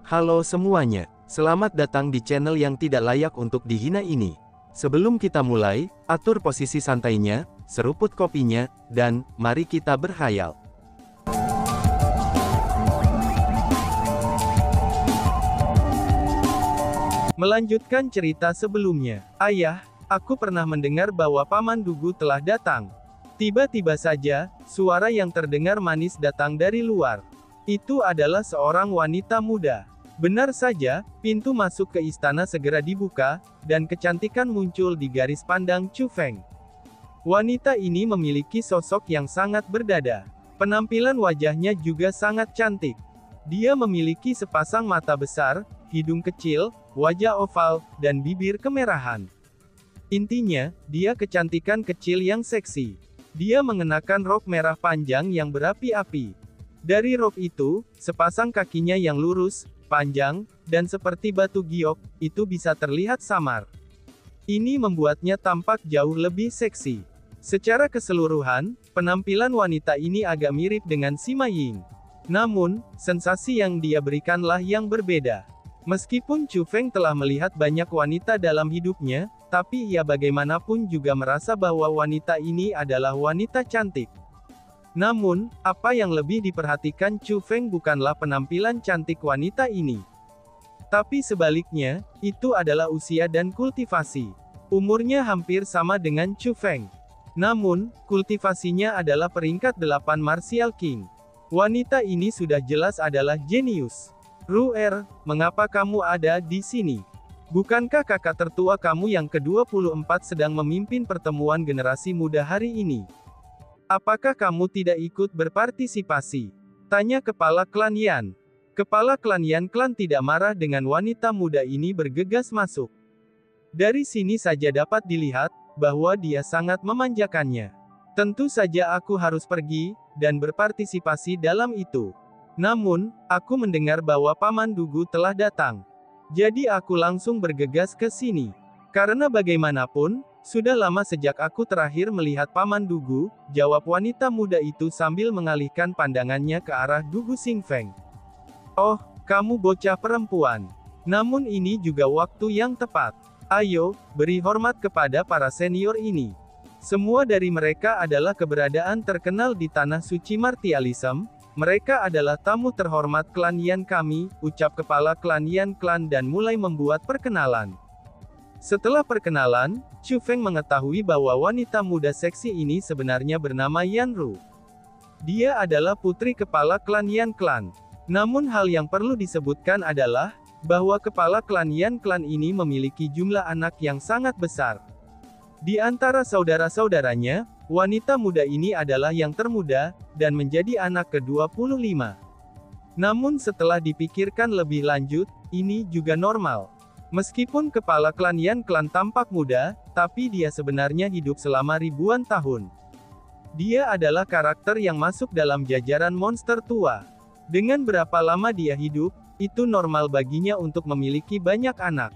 Halo semuanya, selamat datang di channel yang tidak layak untuk dihina ini. Sebelum kita mulai, atur posisi santainya, seruput kopinya, dan mari kita berkhayal. Melanjutkan cerita sebelumnya. Ayah, aku pernah mendengar bahwa Paman Dugu telah datang. Tiba-tiba saja, suara yang terdengar manis datang dari luar. Itu adalah seorang wanita muda. Benar saja, pintu masuk ke istana segera dibuka, dan kecantikan muncul di garis pandang Chu Feng. Wanita ini memiliki sosok yang sangat berdada. Penampilan wajahnya juga sangat cantik. Dia memiliki sepasang mata besar, hidung kecil, wajah oval, dan bibir kemerahan. Intinya, dia kecantikan kecil yang seksi. Dia mengenakan rok merah panjang yang berapi-api. Dari rok itu, sepasang kakinya yang lurus, panjang, dan seperti batu giok, itu bisa terlihat samar. Ini membuatnya tampak jauh lebih seksi. Secara keseluruhan, penampilan wanita ini agak mirip dengan Sima Ying. Namun, sensasi yang dia berikanlah yang berbeda. Meskipun Chu Feng telah melihat banyak wanita dalam hidupnya, tapi ia bagaimanapun juga merasa bahwa wanita ini adalah wanita cantik. Namun, apa yang lebih diperhatikan Chu Feng bukanlah penampilan cantik wanita ini. Tapi sebaliknya, itu adalah usia dan kultivasi. Umurnya hampir sama dengan Chu Feng. Namun, kultivasinya adalah peringkat 8 Martial King. Wanita ini sudah jelas adalah jenius. Ru'er, mengapa kamu ada di sini? Bukankah kakak tertua kamu yang ke-24 sedang memimpin pertemuan generasi muda hari ini? Apakah kamu tidak ikut berpartisipasi? Tanya kepala klan Yan. Kepala klan Yan klan tidak marah dengan wanita muda ini bergegas masuk. Dari sini saja dapat dilihat, bahwa dia sangat memanjakannya. Tentu saja aku harus pergi, dan berpartisipasi dalam itu. Namun, aku mendengar bahwa Paman Dugu telah datang. Jadi aku langsung bergegas ke sini. Karena bagaimanapun, sudah lama sejak aku terakhir melihat Paman Dugu, jawab wanita muda itu sambil mengalihkan pandangannya ke arah Dugu Xingfeng. Oh, kamu bocah perempuan. Namun ini juga waktu yang tepat. Ayo, beri hormat kepada para senior ini. Semua dari mereka adalah keberadaan terkenal di tanah suci martialism. Mereka adalah tamu terhormat klan Yan kami, ucap kepala klan Yan klan dan mulai membuat perkenalan. Setelah perkenalan, Chu Feng mengetahui bahwa wanita muda seksi ini sebenarnya bernama Yan Ru. Dia adalah putri kepala klan Yan klan. Namun hal yang perlu disebutkan adalah, bahwa kepala klan Yan klan ini memiliki jumlah anak yang sangat besar. Di antara saudara-saudaranya, wanita muda ini adalah yang termuda, dan menjadi anak ke-25. Namun setelah dipikirkan lebih lanjut, ini juga normal. Meskipun kepala klan Yan klan tampak muda, tapi dia sebenarnya hidup selama ribuan tahun. Dia adalah karakter yang masuk dalam jajaran monster tua. Dengan berapa lama dia hidup, itu normal baginya untuk memiliki banyak anak.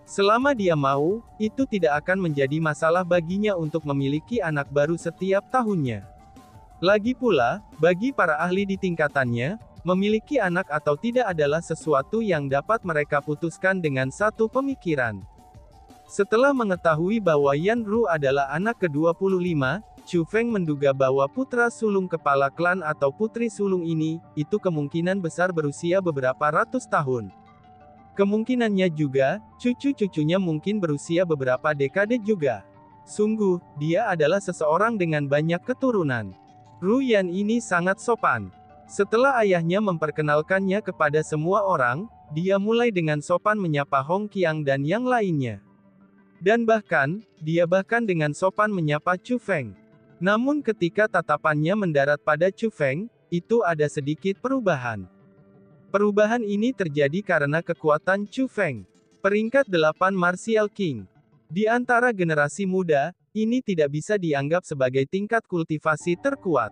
Selama dia mau, itu tidak akan menjadi masalah baginya untuk memiliki anak baru setiap tahunnya. Lagi pula, bagi para ahli di tingkatannya, memiliki anak atau tidak adalah sesuatu yang dapat mereka putuskan dengan satu pemikiran. Setelah mengetahui bahwa Yan Ru adalah anak ke-25, Chu Feng menduga bahwa putra sulung kepala klan atau putri sulung ini, itu kemungkinan besar berusia beberapa ratus tahun. Kemungkinannya juga, cucu-cucunya mungkin berusia beberapa dekade juga. Sungguh, dia adalah seseorang dengan banyak keturunan. Ru Yan ini sangat sopan. Setelah ayahnya memperkenalkannya kepada semua orang, dia mulai dengan sopan menyapa Hong Qiang dan yang lainnya. Dan bahkan, dia bahkan dengan sopan menyapa Chu Feng. Namun ketika tatapannya mendarat pada Chu Feng, itu ada sedikit perubahan. Perubahan ini terjadi karena kekuatan Chu Feng. Peringkat 8 Martial King. Di antara generasi muda, ini tidak bisa dianggap sebagai tingkat kultivasi terkuat.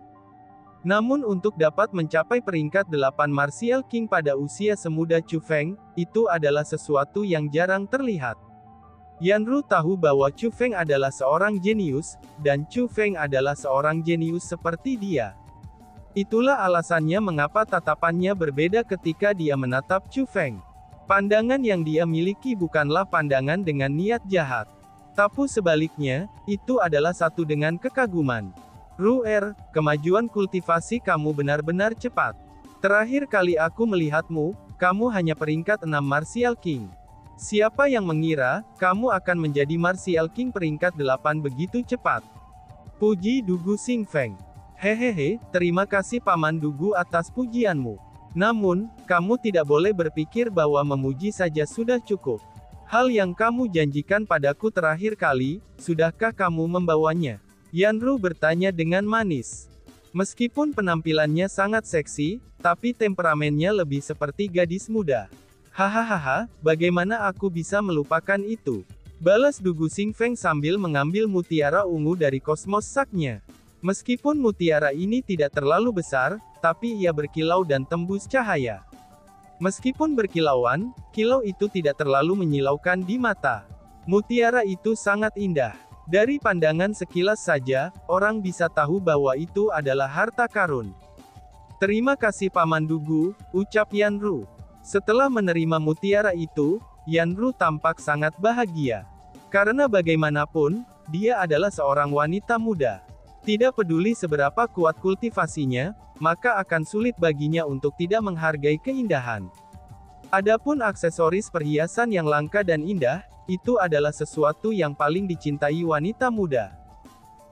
Namun untuk dapat mencapai peringkat 8 Martial King pada usia semuda Chu Feng, itu adalah sesuatu yang jarang terlihat. Yan Ru tahu bahwa Chu Feng adalah seorang jenius, dan Chu Feng adalah seorang jenius seperti dia. Itulah alasannya mengapa tatapannya berbeda ketika dia menatap Chu Feng. Pandangan yang dia miliki bukanlah pandangan dengan niat jahat. Tapi sebaliknya, itu adalah satu dengan kekaguman. Ru'er, kemajuan kultivasi kamu benar-benar cepat. Terakhir kali aku melihatmu, kamu hanya peringkat 6 Martial King. Siapa yang mengira, kamu akan menjadi Martial King peringkat 8 begitu cepat? Puji Dugu Xing Feng. Hehehe, terima kasih Paman Dugu atas pujianmu. Namun, kamu tidak boleh berpikir bahwa memuji saja sudah cukup. Hal yang kamu janjikan padaku terakhir kali, sudahkah kamu membawanya? Yanru bertanya dengan manis. Meskipun penampilannya sangat seksi, tapi temperamennya lebih seperti gadis muda. Hahaha, bagaimana aku bisa melupakan itu? Balas Dugu Xing Feng sambil mengambil mutiara ungu dari kosmos saknya. Meskipun mutiara ini tidak terlalu besar, tapi ia berkilau dan tembus cahaya. Meskipun berkilauan, kilau itu tidak terlalu menyilaukan di mata. Mutiara itu sangat indah. Dari pandangan sekilas saja, orang bisa tahu bahwa itu adalah harta karun. Terima kasih Paman Dugu, ucap Yanru. Setelah menerima mutiara itu, Yanru tampak sangat bahagia. Karena bagaimanapun, dia adalah seorang wanita muda. Tidak peduli seberapa kuat kultivasinya, maka akan sulit baginya untuk tidak menghargai keindahan. Adapun aksesoris perhiasan yang langka dan indah, itu adalah sesuatu yang paling dicintai wanita muda.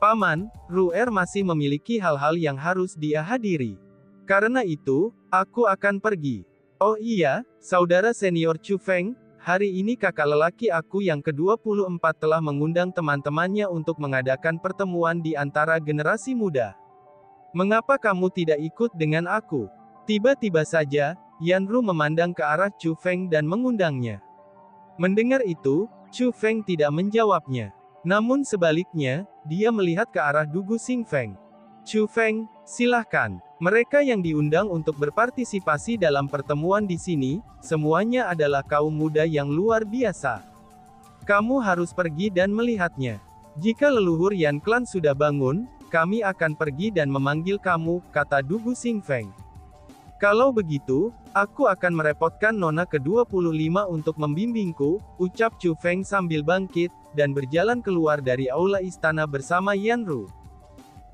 Paman, Ru'er masih memiliki hal-hal yang harus dia hadiri. Karena itu, aku akan pergi. Oh iya, saudara senior Chu Feng, hari ini kakak lelaki aku yang ke-24 telah mengundang teman-temannya untuk mengadakan pertemuan di antara generasi muda. Mengapa kamu tidak ikut dengan aku? Tiba-tiba saja, Yanru memandang ke arah Chu Feng dan mengundangnya. Mendengar itu, Chu Feng tidak menjawabnya. Namun sebaliknya, dia melihat ke arah Dugu Xing Feng. Chu Feng, silahkan. Mereka yang diundang untuk berpartisipasi dalam pertemuan di sini, semuanya adalah kaum muda yang luar biasa. Kamu harus pergi dan melihatnya. Jika leluhur Yan Clan sudah bangun, kami akan pergi dan memanggil kamu, kata Dugu Xing Feng. Kalau begitu, aku akan merepotkan Nona ke-25 untuk membimbingku, ucap Chu Feng sambil bangkit, dan berjalan keluar dari aula istana bersama Yanru.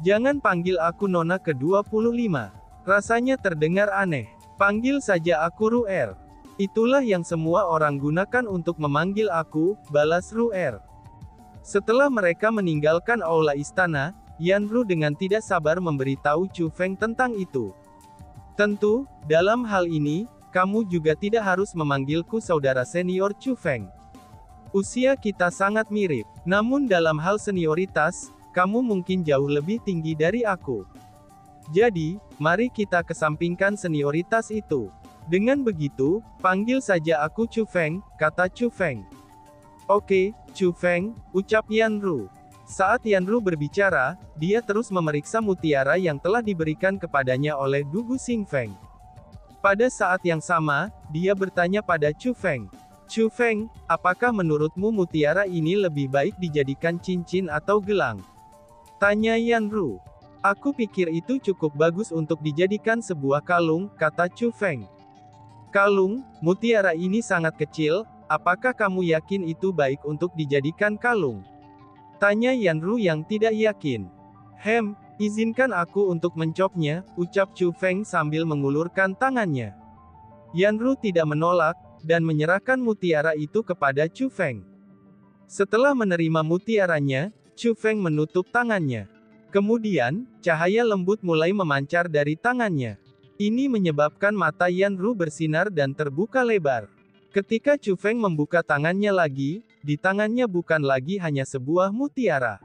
Jangan panggil aku Nona ke-25. Rasanya terdengar aneh. Panggil saja aku Ru'er. Itulah yang semua orang gunakan untuk memanggil aku, balas Ru'er. Setelah mereka meninggalkan aula istana, Yanru dengan tidak sabar memberitahu Chu Feng tentang itu. Tentu, dalam hal ini, kamu juga tidak harus memanggilku saudara senior Chu Feng. Usia kita sangat mirip, namun dalam hal senioritas, kamu mungkin jauh lebih tinggi dari aku. Jadi, mari kita kesampingkan senioritas itu. Dengan begitu, panggil saja aku Chu Feng, kata Chu Feng. Oke, Chu Feng, ucap Yanru. Saat Yanru berbicara, dia terus memeriksa mutiara yang telah diberikan kepadanya oleh Dugu Xing Feng. Pada saat yang sama, dia bertanya pada Chu Feng. Chu Feng, apakah menurutmu mutiara ini lebih baik dijadikan cincin atau gelang? Tanya Yanru. Aku pikir itu cukup bagus untuk dijadikan sebuah kalung, kata Chu Feng. Kalung, mutiara ini sangat kecil, apakah kamu yakin itu baik untuk dijadikan kalung? Tanya Yanru yang tidak yakin. Izinkan aku untuk mencopnya, ucap Chu Feng sambil mengulurkan tangannya. Yanru tidak menolak, dan menyerahkan mutiara itu kepada Chu Feng. Setelah menerima mutiaranya, Chu Feng menutup tangannya. Kemudian, cahaya lembut mulai memancar dari tangannya. Ini menyebabkan mata Yanru bersinar dan terbuka lebar. Ketika Chu Feng membuka tangannya lagi, di tangannya bukan lagi hanya sebuah mutiara.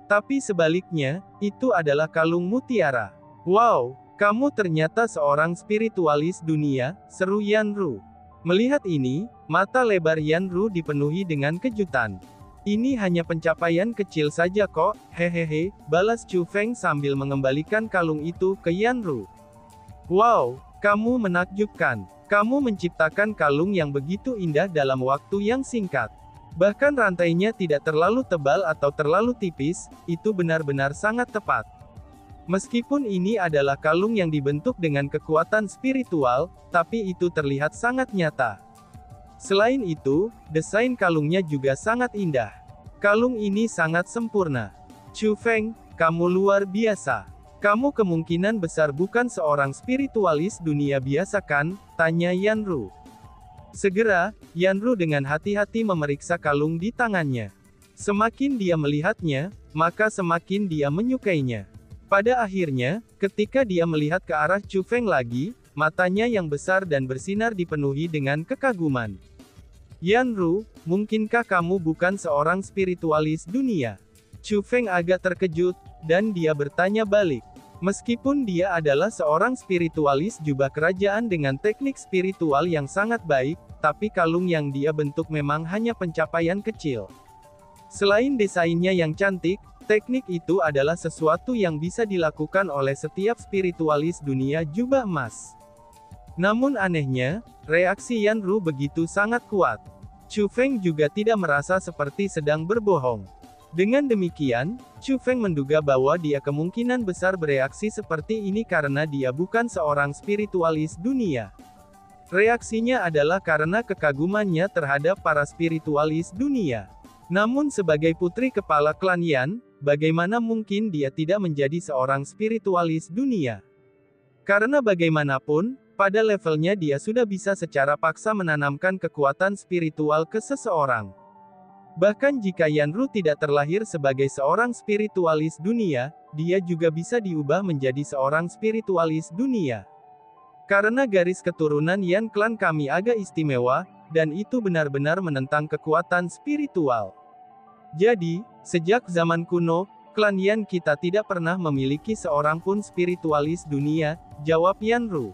Tapi sebaliknya, itu adalah kalung mutiara. Wow, kamu ternyata seorang spiritualis dunia, seru Yanru. Melihat ini, mata lebar Yanru dipenuhi dengan kejutan. Ini hanya pencapaian kecil saja kok, hehehe, balas Chu Feng sambil mengembalikan kalung itu ke Yanru. Wow, kamu menakjubkan. Kamu menciptakan kalung yang begitu indah dalam waktu yang singkat. Bahkan rantainya tidak terlalu tebal atau terlalu tipis, itu benar-benar sangat tepat. Meskipun ini adalah kalung yang dibentuk dengan kekuatan spiritual, tapi itu terlihat sangat nyata. Selain itu, desain kalungnya juga sangat indah. Kalung ini sangat sempurna. Chu Feng, kamu luar biasa. Kamu kemungkinan besar bukan seorang spiritualis dunia biasa kan? Tanya Yanru. Segera, Yanru dengan hati-hati memeriksa kalung di tangannya. Semakin dia melihatnya, maka semakin dia menyukainya. Pada akhirnya, ketika dia melihat ke arah Chu Feng lagi, matanya yang besar dan bersinar dipenuhi dengan kekaguman. Yanru, mungkinkah kamu bukan seorang spiritualis dunia? Chu Feng agak terkejut, dan dia bertanya balik. Meskipun dia adalah seorang spiritualis jubah kerajaan dengan teknik spiritual yang sangat baik, tapi kalung yang dia bentuk memang hanya pencapaian kecil. Selain desainnya yang cantik, teknik itu adalah sesuatu yang bisa dilakukan oleh setiap spiritualis dunia jubah emas. Namun anehnya, reaksi Yanru begitu sangat kuat. Chu Feng juga tidak merasa seperti sedang berbohong. Dengan demikian, Chu Feng menduga bahwa dia kemungkinan besar bereaksi seperti ini karena dia bukan seorang spiritualis dunia. Reaksinya adalah karena kekagumannya terhadap para spiritualis dunia. Namun sebagai putri kepala klan Yan, bagaimana mungkin dia tidak menjadi seorang spiritualis dunia? Karena bagaimanapun, pada levelnya dia sudah bisa secara paksa menanamkan kekuatan spiritual ke seseorang. Bahkan jika Yanru tidak terlahir sebagai seorang spiritualis dunia, dia juga bisa diubah menjadi seorang spiritualis dunia. Karena garis keturunan Yan klan kami agak istimewa, dan itu benar-benar menentang kekuatan spiritual. Jadi, sejak zaman kuno, klan Yan kita tidak pernah memiliki seorang pun spiritualis dunia, jawab Yanru.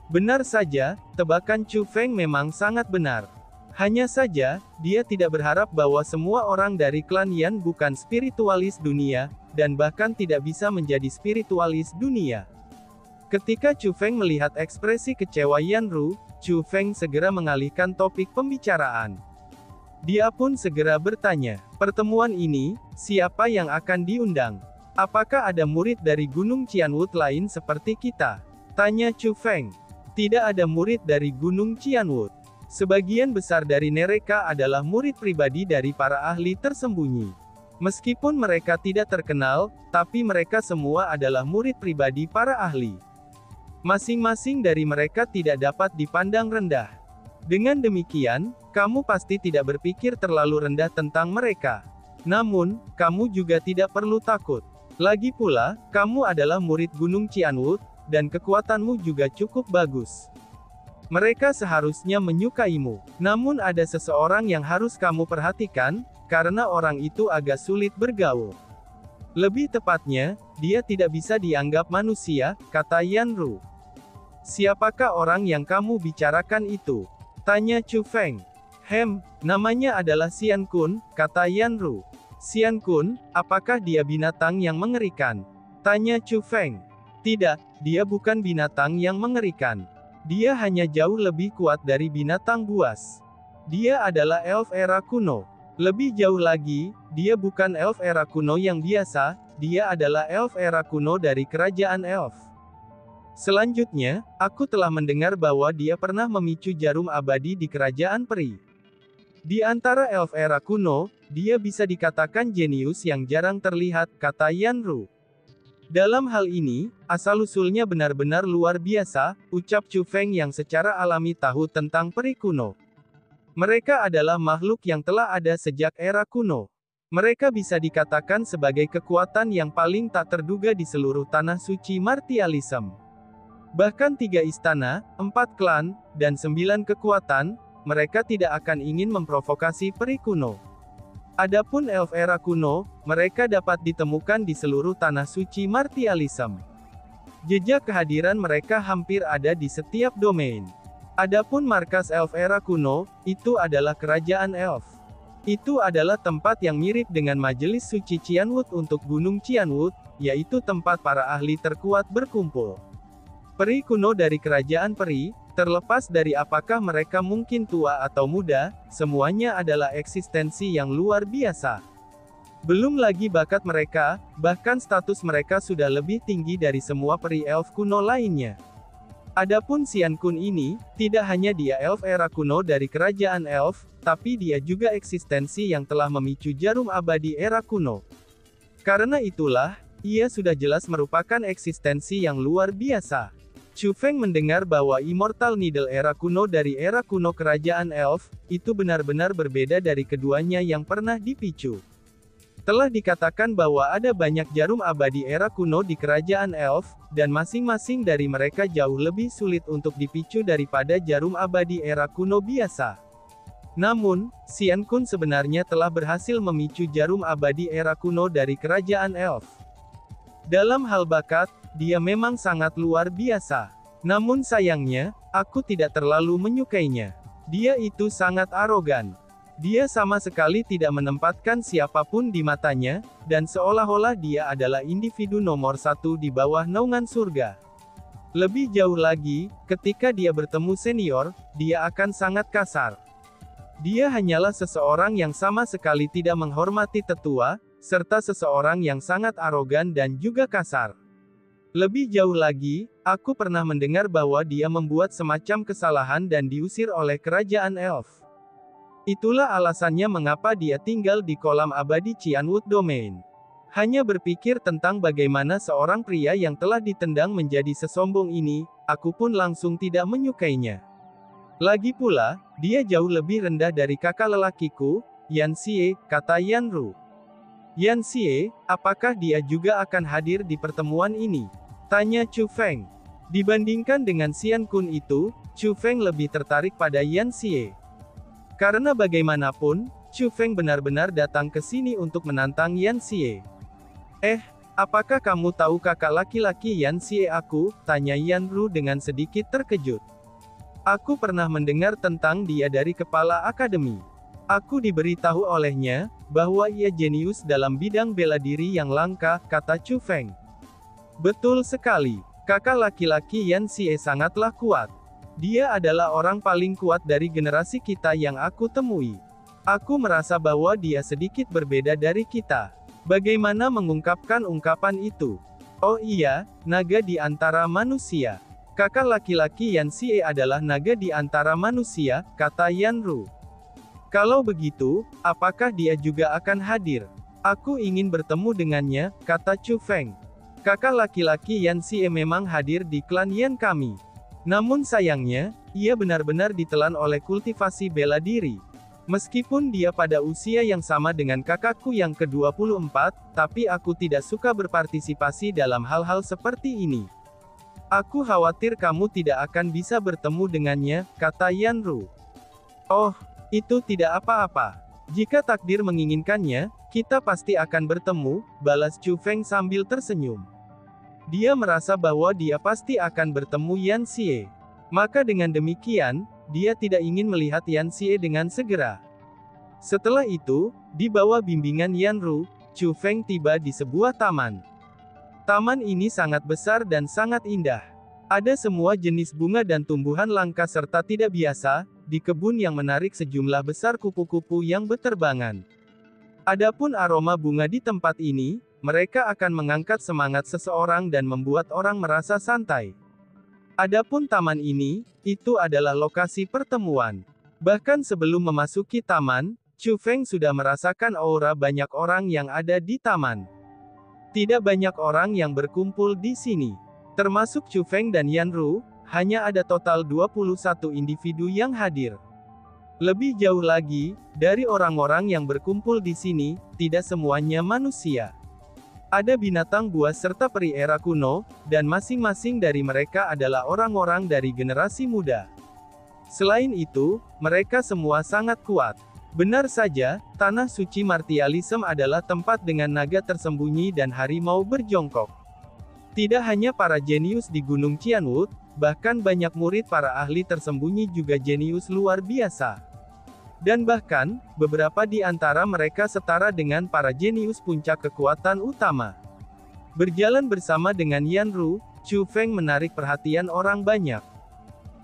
Benar saja, tebakan Chu Feng memang sangat benar. Hanya saja, dia tidak berharap bahwa semua orang dari klan Yan bukan spiritualis dunia, dan bahkan tidak bisa menjadi spiritualis dunia. Ketika Chu Feng melihat ekspresi kecewa Yanru, Chu Feng segera mengalihkan topik pembicaraan. Dia pun segera bertanya, pertemuan ini, siapa yang akan diundang? Apakah ada murid dari Gunung Qianwut lain seperti kita? Tanya Chu Feng. Tidak ada murid dari Gunung Qianwut. Sebagian besar dari mereka adalah murid pribadi dari para ahli tersembunyi. Meskipun mereka tidak terkenal, tapi mereka semua adalah murid pribadi para ahli. Masing-masing dari mereka tidak dapat dipandang rendah. Dengan demikian, kamu pasti tidak berpikir terlalu rendah tentang mereka. Namun, kamu juga tidak perlu takut. Lagi pula, kamu adalah murid Gunung Qianwut, dan kekuatanmu juga cukup bagus. Mereka seharusnya menyukaimu. Namun ada seseorang yang harus kamu perhatikan, karena orang itu agak sulit bergaul. Lebih tepatnya, dia tidak bisa dianggap manusia, kata Yanru. Siapakah orang yang kamu bicarakan itu? Tanya Chu Feng. Namanya adalah Xian Kun, kata Yanru. Xian Kun, apakah dia binatang yang mengerikan? Tanya Chu Feng. Tidak, dia bukan binatang yang mengerikan. Dia hanya jauh lebih kuat dari binatang buas. Dia adalah elf era kuno. Lebih jauh lagi, dia bukan elf era kuno yang biasa, dia adalah elf era kuno dari kerajaan elf. Selanjutnya, aku telah mendengar bahwa dia pernah memicu jarum abadi di kerajaan peri. Di antara elf era kuno, dia bisa dikatakan jenius yang jarang terlihat, kata Yanru. Dalam hal ini, asal-usulnya benar-benar luar biasa, ucap Chu Feng yang secara alami tahu tentang peri kuno. Mereka adalah makhluk yang telah ada sejak era kuno. Mereka bisa dikatakan sebagai kekuatan yang paling tak terduga di seluruh tanah suci martialism. Bahkan 3 istana, 4 klan, dan 9 kekuatan, mereka tidak akan ingin memprovokasi peri kuno. Adapun elf era kuno, mereka dapat ditemukan di seluruh tanah suci martialism. Jejak kehadiran mereka hampir ada di setiap domain. Adapun markas elf era kuno, itu adalah kerajaan elf. Itu adalah tempat yang mirip dengan majelis suci Qianwut untuk Gunung Qianwut, yaitu tempat para ahli terkuat berkumpul. Peri kuno dari kerajaan peri, terlepas dari apakah mereka mungkin tua atau muda, semuanya adalah eksistensi yang luar biasa. Belum lagi bakat mereka, bahkan status mereka sudah lebih tinggi dari semua peri elf kuno lainnya. Adapun Xian Kun ini, tidak hanya dia elf era kuno dari kerajaan elf, tapi dia juga eksistensi yang telah memicu jarum abadi era kuno. Karena itulah, ia sudah jelas merupakan eksistensi yang luar biasa. Chu Feng mendengar bahwa Immortal Needle era kuno dari era kuno kerajaan elf, itu benar-benar berbeda dari keduanya yang pernah dipicu. Telah dikatakan bahwa ada banyak jarum abadi era kuno di kerajaan elf, dan masing-masing dari mereka jauh lebih sulit untuk dipicu daripada jarum abadi era kuno biasa. Namun, Xian Kun sebenarnya telah berhasil memicu jarum abadi era kuno dari kerajaan elf. Dalam hal bakat, dia memang sangat luar biasa. Namun sayangnya, aku tidak terlalu menyukainya. Dia itu sangat arogan. Dia sama sekali tidak menempatkan siapapun di matanya, dan seolah-olah dia adalah individu nomor satu di bawah naungan surga. Lebih jauh lagi, ketika dia bertemu senior, dia akan sangat kasar. Dia hanyalah seseorang yang sama sekali tidak menghormati tetua, serta seseorang yang sangat arogan dan juga kasar. Lebih jauh lagi, aku pernah mendengar bahwa dia membuat semacam kesalahan dan diusir oleh kerajaan elf. Itulah alasannya mengapa dia tinggal di kolam abadi Cianwood Domain. Hanya berpikir tentang bagaimana seorang pria yang telah ditendang menjadi sesombong ini, aku pun langsung tidak menyukainya. Lagi pula, dia jauh lebih rendah dari kakak lelakiku, Yan Xie, kata Yan Ru. Yan Xie, apakah dia juga akan hadir di pertemuan ini? Tanya Chu Feng. Dibandingkan dengan Xian Kun itu, Chu Feng lebih tertarik pada Yan Xie. Karena bagaimanapun, Chu Feng benar-benar datang ke sini untuk menantang Yan Xie. Apakah kamu tahu kakak laki-laki Yan Xie aku? Tanya Yan Ru dengan sedikit terkejut. Aku pernah mendengar tentang dia dari kepala akademi. Aku diberitahu olehnya, bahwa ia jenius dalam bidang bela diri yang langka, kata Chu Feng. Betul sekali, kakak laki-laki Yan Xie sangatlah kuat. Dia adalah orang paling kuat dari generasi kita yang aku temui. Aku merasa bahwa dia sedikit berbeda dari kita. Bagaimana mengungkapkan ungkapan itu? Oh iya, naga di antara manusia. Kakak laki-laki Yan Xie adalah naga di antara manusia, kata Yan Ru. Kalau begitu, apakah dia juga akan hadir? Aku ingin bertemu dengannya, kata Chu Feng. Kakak laki-laki Yan Xie memang hadir di klan Yan kami. Namun sayangnya, ia benar-benar ditelan oleh kultivasi bela diri. Meskipun dia pada usia yang sama dengan kakakku yang ke-24, tapi aku tidak suka berpartisipasi dalam hal-hal seperti ini. Aku khawatir kamu tidak akan bisa bertemu dengannya, kata Yan Ru. Oh, itu tidak apa-apa. Jika takdir menginginkannya, kita pasti akan bertemu, balas Chu Feng sambil tersenyum. Dia merasa bahwa dia pasti akan bertemu Yan Xie. Maka dengan demikian, dia tidak ingin melihat Yan Xie dengan segera. Setelah itu, di bawah bimbingan Yan Ru, Chu Feng tiba di sebuah taman. Taman ini sangat besar dan sangat indah. Ada semua jenis bunga dan tumbuhan langka serta tidak biasa, di kebun yang menarik sejumlah besar kupu-kupu yang beterbangan. Adapun aroma bunga di tempat ini, mereka akan mengangkat semangat seseorang dan membuat orang merasa santai. Adapun taman ini, itu adalah lokasi pertemuan. Bahkan sebelum memasuki taman, Chu Feng sudah merasakan aura banyak orang yang ada di taman. Tidak banyak orang yang berkumpul di sini. Termasuk Chu Feng dan Yan Ru, hanya ada total 21 individu yang hadir. Lebih jauh lagi, dari orang-orang yang berkumpul di sini, tidak semuanya manusia. Ada binatang buas serta peri era kuno, dan masing-masing dari mereka adalah orang-orang dari generasi muda. Selain itu, mereka semua sangat kuat. Benar saja, tanah suci martialism adalah tempat dengan naga tersembunyi dan harimau berjongkok. Tidak hanya para jenius di Gunung Cianwood, bahkan banyak murid para ahli tersembunyi juga jenius luar biasa. Dan bahkan, beberapa di antara mereka setara dengan para jenius puncak kekuatan utama. Berjalan bersama dengan Yan Ru, Chu Feng menarik perhatian orang banyak.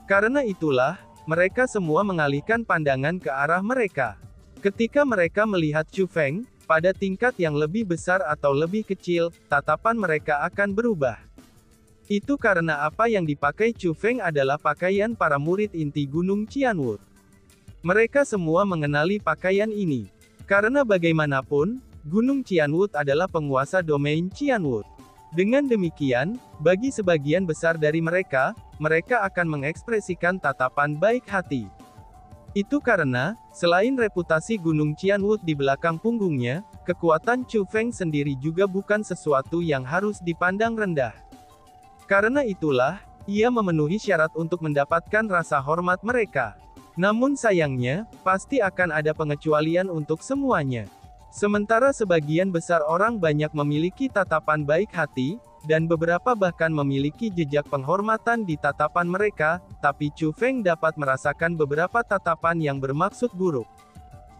Karena itulah, mereka semua mengalihkan pandangan ke arah mereka. Ketika mereka melihat Chu Feng, pada tingkat yang lebih besar atau lebih kecil, tatapan mereka akan berubah. Itu karena apa yang dipakai Chu Feng adalah pakaian para murid inti Gunung Qianwu. Mereka semua mengenali pakaian ini. Karena bagaimanapun, Gunung Qianwu adalah penguasa domain Qianwu. Dengan demikian, bagi sebagian besar dari mereka, mereka akan mengekspresikan tatapan baik hati. Itu karena, selain reputasi Gunung Qianwu di belakang punggungnya, kekuatan Chu Feng sendiri juga bukan sesuatu yang harus dipandang rendah. Karena itulah, ia memenuhi syarat untuk mendapatkan rasa hormat mereka. Namun sayangnya, pasti akan ada pengecualian untuk semuanya. Sementara sebagian besar orang banyak memiliki tatapan baik hati, dan beberapa bahkan memiliki jejak penghormatan di tatapan mereka, tapi Chu Feng dapat merasakan beberapa tatapan yang bermaksud buruk.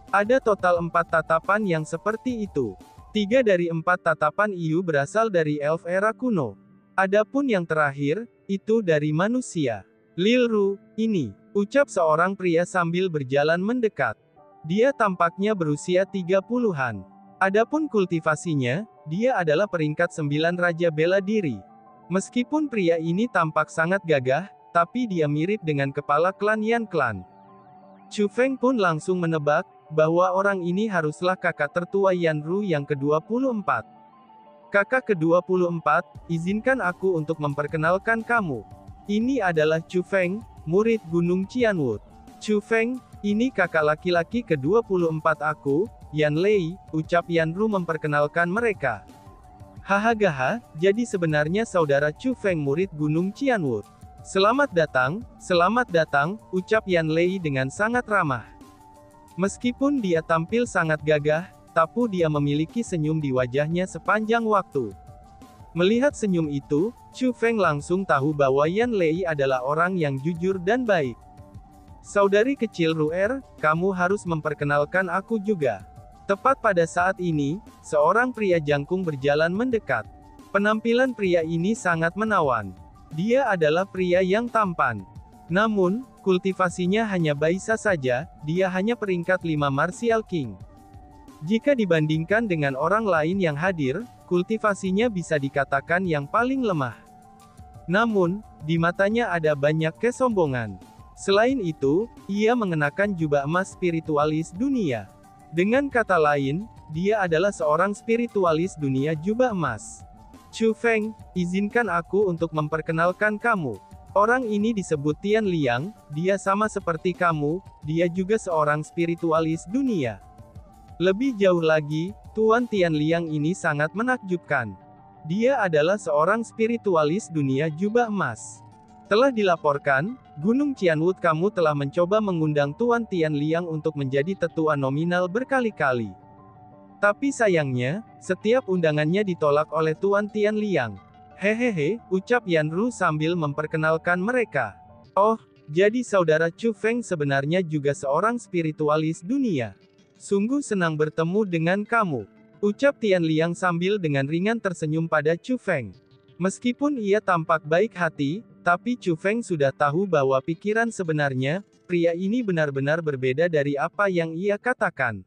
Ada total 4 tatapan yang seperti itu. 3 dari 4 tatapan Iyu berasal dari elf era kuno. Adapun yang terakhir, itu dari manusia. Lil Ru, ini, ucap seorang pria sambil berjalan mendekat. Dia tampaknya berusia 30-an. Adapun kultivasinya, dia adalah peringkat 9 Raja Bela Diri. Meskipun pria ini tampak sangat gagah, tapi dia mirip dengan kepala klan Yan Clan. Chu Feng pun langsung menebak, bahwa orang ini haruslah kakak tertua Yan Ru yang ke-24. Kakak ke-24, izinkan aku untuk memperkenalkan kamu. Ini adalah Chu Feng, murid Gunung Qianwu. Chu Feng, ini kakak laki-laki ke-24 aku, Yan Lei, ucap Yan Ru memperkenalkan mereka. Hahaha, jadi sebenarnya saudara Chu Feng murid Gunung Qianwu. Selamat datang, ucap Yan Lei dengan sangat ramah. Meskipun dia tampil sangat gagah, tapi dia memiliki senyum di wajahnya sepanjang waktu. Melihat senyum itu, Chu Feng langsung tahu bahwa Yan Lei adalah orang yang jujur dan baik. Saudari kecil Ru'er, kamu harus memperkenalkan aku juga. Tepat pada saat ini, seorang pria jangkung berjalan mendekat. Penampilan pria ini sangat menawan. Dia adalah pria yang tampan. Namun, kultivasinya hanya biasa saja, dia hanya peringkat 5 Martial King. Jika dibandingkan dengan orang lain yang hadir, kultivasinya bisa dikatakan yang paling lemah. Namun, di matanya ada banyak kesombongan. Selain itu, ia mengenakan jubah emas spiritualis dunia. Dengan kata lain, dia adalah seorang spiritualis dunia jubah emas. Chu Feng, izinkan aku untuk memperkenalkan kamu. Orang ini disebut Tian Liang, dia sama seperti kamu, dia juga seorang spiritualis dunia. Lebih jauh lagi, Tuan Tian Liang ini sangat menakjubkan. Dia adalah seorang spiritualis dunia jubah emas. Telah dilaporkan, Gunung Qianwu kamu telah mencoba mengundang Tuan Tian Liang untuk menjadi tetua nominal berkali-kali. Tapi sayangnya, setiap undangannya ditolak oleh Tuan Tian Liang. Hehehe, ucap Yan Ru sambil memperkenalkan mereka. Oh, jadi saudara Chu Feng sebenarnya juga seorang spiritualis dunia. Sungguh senang bertemu dengan kamu, ucap Tian Liang sambil dengan ringan tersenyum pada Chu Feng. Meskipun ia tampak baik hati, tapi Chu Feng sudah tahu bahwa pikiran sebenarnya, pria ini benar-benar berbeda dari apa yang ia katakan.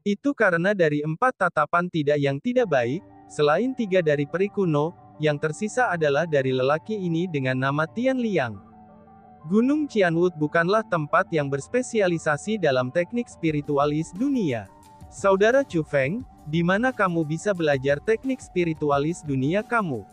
Itu karena dari 4 tatapan yang tidak baik, selain 3 dari peri kuno, yang tersisa adalah dari lelaki ini dengan nama Tian Liang. Gunung Qianwu bukanlah tempat yang berspesialisasi dalam teknik spiritualis dunia. Saudara Chu Feng, di mana kamu bisa belajar teknik spiritualis dunia kamu?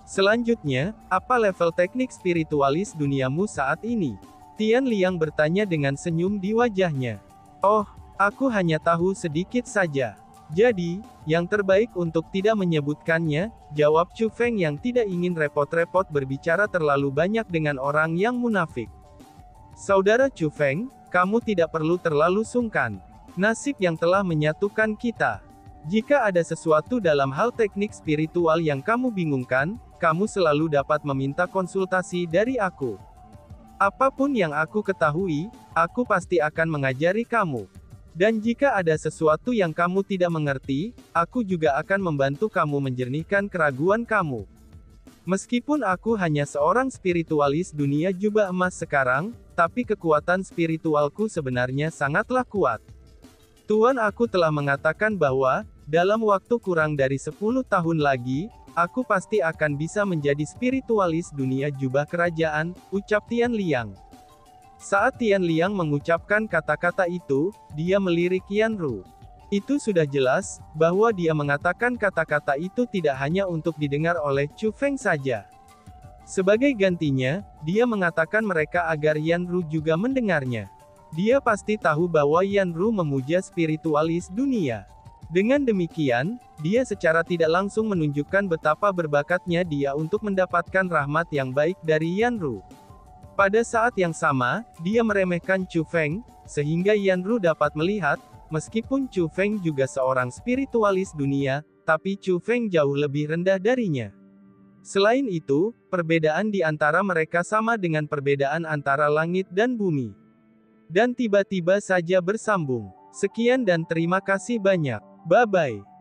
Selanjutnya, apa level teknik spiritualis duniamu saat ini? Tian Liang bertanya dengan senyum di wajahnya. Oh, aku hanya tahu sedikit saja. Jadi, yang terbaik untuk tidak menyebutkannya, jawab Chu Feng yang tidak ingin repot-repot berbicara terlalu banyak dengan orang yang munafik. Saudara Chu Feng, kamu tidak perlu terlalu sungkan. Nasib yang telah menyatukan kita. Jika ada sesuatu dalam hal teknik spiritual yang kamu bingungkan, kamu selalu dapat meminta konsultasi dari aku. Apapun yang aku ketahui, aku pasti akan mengajari kamu. Dan jika ada sesuatu yang kamu tidak mengerti, aku juga akan membantu kamu menjernihkan keraguan kamu. Meskipun aku hanya seorang spiritualis dunia jubah emas sekarang, tapi kekuatan spiritualku sebenarnya sangatlah kuat. Tuan, aku telah mengatakan bahwa, dalam waktu kurang dari 10 tahun lagi, aku pasti akan bisa menjadi spiritualis dunia jubah kerajaan, ucap Tian Liang. Saat Tian Liang mengucapkan kata-kata itu, dia melirik Yan Ru. Itu sudah jelas, bahwa dia mengatakan kata-kata itu tidak hanya untuk didengar oleh Chu Feng saja. Sebagai gantinya, dia mengatakan mereka agar Yan Ru juga mendengarnya. Dia pasti tahu bahwa Yan Ru memuja spiritualis dunia. Dengan demikian, dia secara tidak langsung menunjukkan betapa berbakatnya dia untuk mendapatkan rahmat yang baik dari Yan Ru. Pada saat yang sama, dia meremehkan Chu Feng, sehingga Yan Ru dapat melihat, meskipun Chu Feng juga seorang spiritualis dunia, tapi Chu Feng jauh lebih rendah darinya. Selain itu, perbedaan di antara mereka sama dengan perbedaan antara langit dan bumi. Dan tiba-tiba saja bersambung. Sekian dan terima kasih banyak. Bye-bye.